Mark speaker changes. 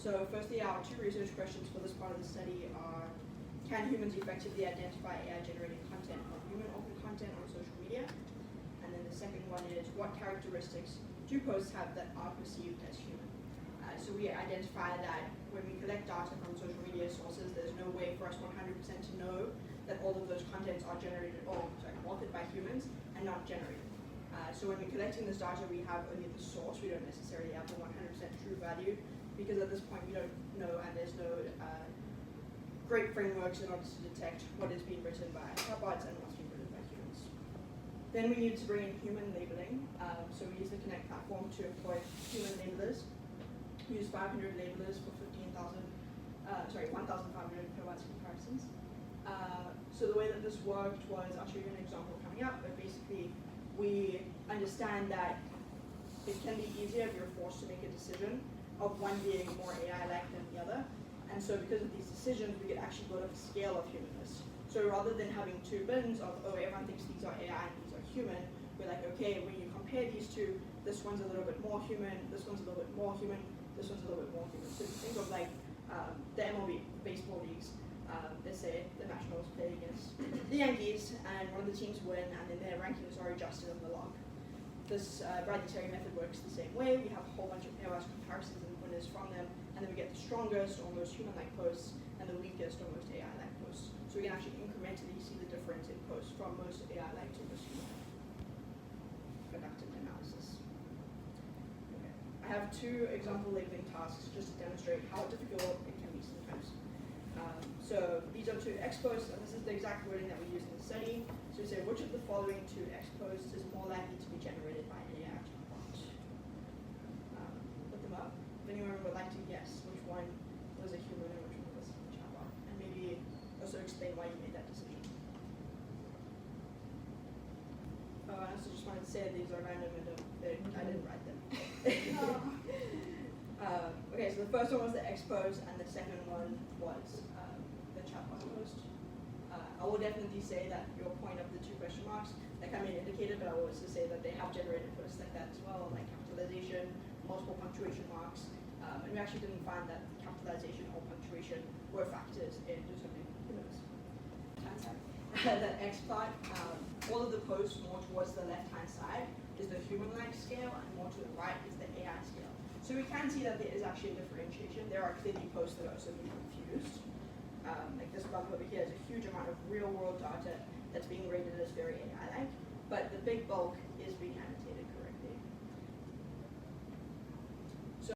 Speaker 1: So firstly, our two research questions for this part of the study are, can humans effectively identify AI-generated content from human open content on social media? And then the second one is, what characteristics do posts have that are perceived as human? So we identify that when we collect data from social media sources, there's no way for us 100% to know that all of those contents are generated or authored by humans and not generated. So when we're collecting this data, we have only the source. We don't necessarily have the 100% true value, because at this point we don't know, and there's no great frameworks in order to detect what is being written by chatbots and what's being written by humans. Then we need to bring in human labeling. So we use the Connect platform to employ human labelers. We use 500 labelers for 1,500 kilobytes comparisons. So the way that this worked was, I'll show you an example coming up, but basically we understand that it can be easier if you're forced to make a decision of one being more AI-like than the other. And so because of these decisions, we could actually build up a scale of humanness. So rather than having two bins of, oh, everyone thinks these are AI and these are human, we're like, okay, when you compare these two, this one's a little bit more human, this one's a little bit more human, this one's a little bit more human. So if you think of like the MLB baseball leagues, let's say the Nationals play against the Yankees and one of the teams win, and then their rankings are adjusted on the log. This Bradley Terry method works the same way. We have a whole bunch of pairwise comparisons and winners from them, and then we get the strongest or most human-like posts and the weakest or most AI-like posts. So we can actually incrementally see the difference in posts from most AI-like to most human-like. Conducted analysis. Okay. I have two example labeling tasks just to demonstrate how difficult it can be sometimes. So these are two X posts, and this is the exact wording that we use in the study. So we say, which of the following two X posts is more likely to be generated by an AI chatbot? Put them up. If anyone would like to guess which one was a human and which one was a chatbot, and maybe also explain why you made that decision. I also just wanted to say these are random and I didn't write them. Okay, so the first one was the X post, and the second one was the chatbot post. I will definitely say that your point of the two question marks, that can be an indicator, but I will also say that they have generated posts like that as well, like capitalization, multiple punctuation marks, and we actually didn't find that capitalization or punctuation were factors in determining humans. That X plot, all of the posts more towards the left-hand side is the human-like scale, and more to the right is the AI scale. So we can see that there is actually a differentiation. There are clearly posts that are also being confused. Like this bug over here is a huge amount of real-world data that's being rated as very AI-like, but the big bulk is being